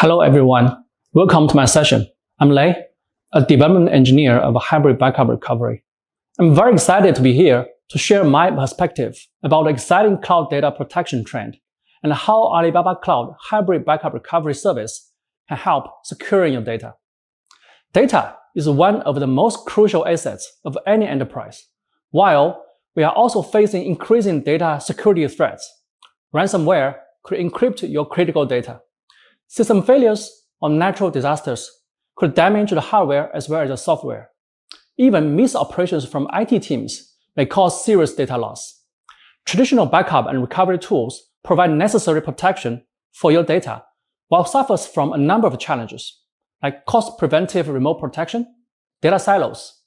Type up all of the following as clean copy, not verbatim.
Hello everyone, welcome to my session. I'm Lei, a development engineer of hybrid backup recovery. I'm very excited to be here to share my perspective about the exciting cloud data protection trend and how Alibaba Cloud Hybrid Backup Recovery Service can help securing your data. Data is one of the most crucial assets of any enterprise, while we are also facing increasing data security threats. Ransomware could encrypt your critical data. System failures or natural disasters could damage the hardware as well as the software. Even missed operations from IT teams may cause serious data loss. Traditional backup and recovery tools provide necessary protection for your data, while suffers from a number of challenges, like cost-preventive remote protection, data silos,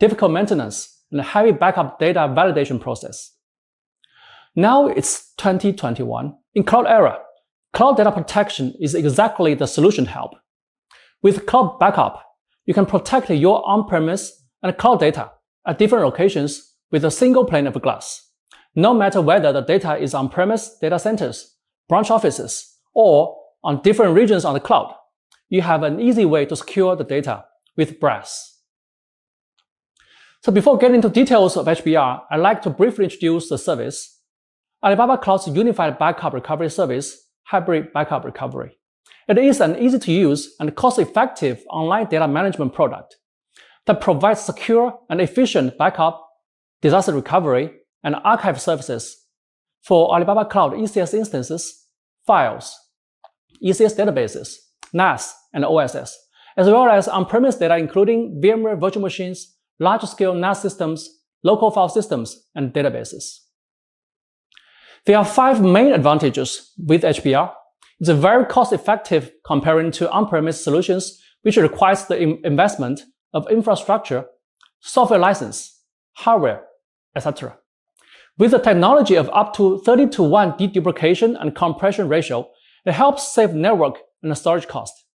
difficult maintenance, and a heavy backup data validation process. Now it's 2021. In cloud era, cloud data protection is exactly the solution to help. With cloud backup, you can protect your on-premise and cloud data at different locations with a single pane of glass. No matter whether the data is on-premise data centers, branch offices, or on different regions on the cloud, you have an easy way to secure the data with Brass. So before getting into details of HBR, I'd like to briefly introduce the service. Alibaba Cloud's Unified Backup Recovery Service, Hybrid Backup Recovery. It is an easy-to-use and cost-effective online data management product that provides secure and efficient backup, disaster recovery, and archive services for Alibaba Cloud ECS instances, files, ECS databases, NAS, and OSS, as well as on-premise data including VMware virtual machines, large-scale NAS systems, local file systems, and databases. There are 5 main advantages with HBR. It's very cost-effective comparing to on-premise solutions, which requires the investment of infrastructure, software license, hardware, etc. With the technology of up to 30:1 deduplication and compression ratio, it helps save network and storage cost.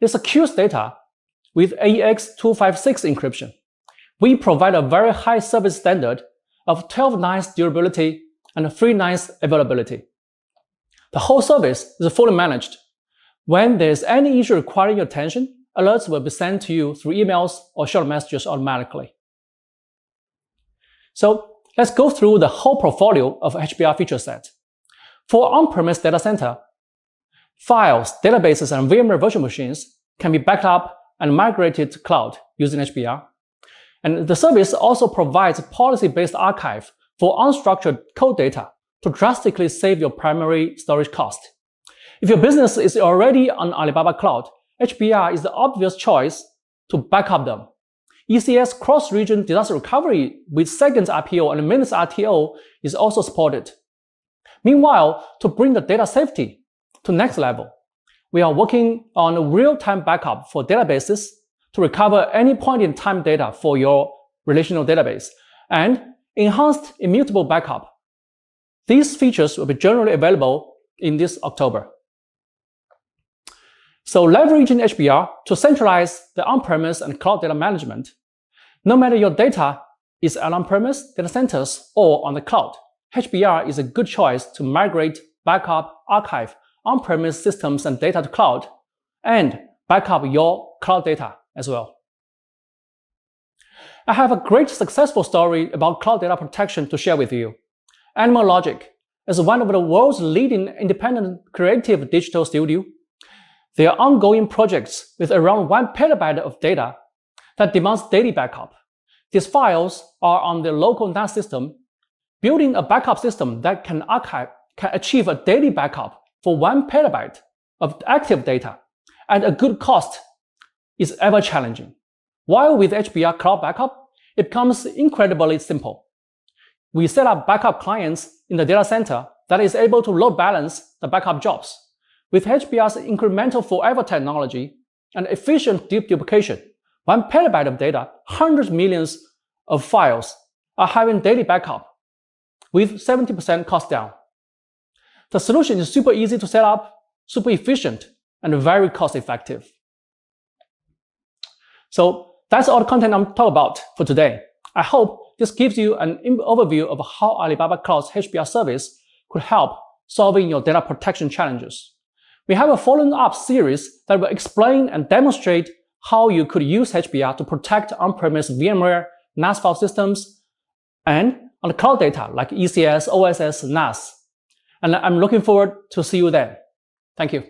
It secures data with AEX-256 encryption. We provide a very high service standard of 12 nines durability and 3 nines availability. The whole service is fully managed. When there is any issue requiring your attention, alerts will be sent to you through emails or short messages automatically. So let's go through the whole portfolio of HBR feature set. For on-premise data center, files, databases, and VMware virtual machines can be backed up and migrated to cloud using HBR. And the service also provides policy-based archive for unstructured code data to drastically save your primary storage cost. If your business is already on Alibaba Cloud, HBR is the obvious choice to back up them. ECS cross-region disaster recovery with seconds RPO and minutes RTO is also supported. Meanwhile, to bring the data safety to next level, we are working on a real-time backup for databases to recover any point-in-time data for your relational database, and enhanced immutable backup. These features will be generally available in this October. So leveraging HBR to centralize the on-premise and cloud data management, no matter your data is at on-premise data centers or on the cloud, HBR is a good choice to migrate, backup, archive on-premise systems and data to cloud, and backup your cloud data as well. I have a great successful story about cloud data protection to share with you. Animal Logic is one of the world's leading independent creative digital studio. Their ongoing projects with around 1 petabyte of data that demands daily backup. These files are on their local NAS system. Building a backup system that can achieve a daily backup for 1 petabyte of active data at a good cost is ever challenging. While with HBR Cloud Backup, it becomes incredibly simple. We set up backup clients in the data center that is able to load balance the backup jobs. With HBR's incremental forever technology and efficient deduplication, 1 petabyte of data, hundreds of millions of files are having daily backup with 70% cost down. The solution is super easy to set up, super efficient, and very cost effective. So that's all the content I'm talking about for today. I hope this gives you an overview of how Alibaba Cloud's HBR service could help solving your data protection challenges. we have a following-up series that will explain and demonstrate how you could use HBR to protect on-premise VMware NAS file systems and on the cloud data like ECS, OSS, NAS. And I'm looking forward to see you then. Thank you.